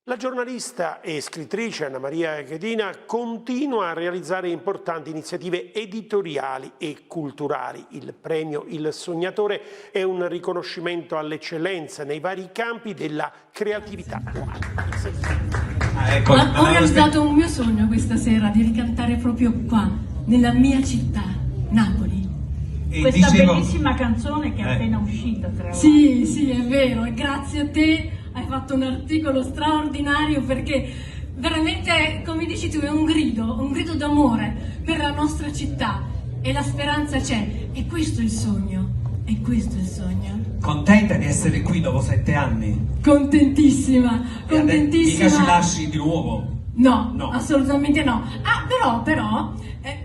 La giornalista e scrittrice Anna Maria Ghedina continua a realizzare importanti iniziative editoriali e culturali. Il premio Il Sognatore è un riconoscimento all'eccellenza nei vari campi della creatività. Ho realizzato un mio sogno questa sera, di ricantare proprio qua, nella mia città, Napoli. E questa bellissima canzone che è appena uscita, tra l'altro. Sì, è vero, e grazie a te hai fatto un articolo straordinario, perché veramente, come dici tu, è un grido d'amore per la nostra città, e la speranza c'è, e questo è il sogno, Contenta di essere qui dopo 7 anni? Contentissima. Mica ci lasci di nuovo? No, assolutamente no. Però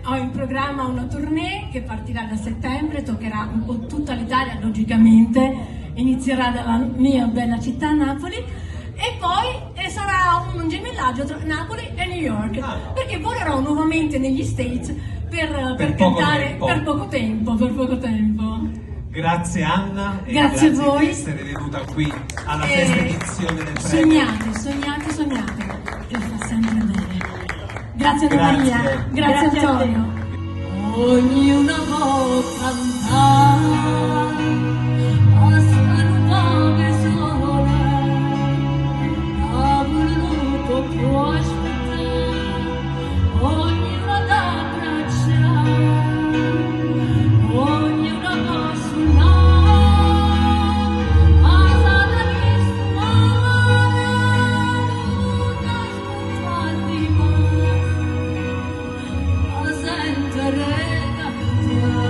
ho in programma una tournée che partirà da settembre, toccherà un po' tutta l'Italia, logicamente, inizierà dalla mia bella città Napoli e poi sarà un gemellaggio tra Napoli e New York, perché volerò nuovamente negli States per cantare per poco tempo. Grazie Anna, e grazie a voi di essere venuta qui alla sesta edizione del premio. Sognate, che fa sempre bene. Grazie Anna Maria, grazie Antonio. Ognuno può cantare, aspettare sola, ha voluto più aspettare, ognuno da abbracciare, ognuno può suonare, aspettare di suonare, aspettare di mare, sentire.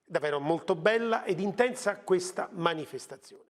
Davvero molto bella ed intensa questa manifestazione.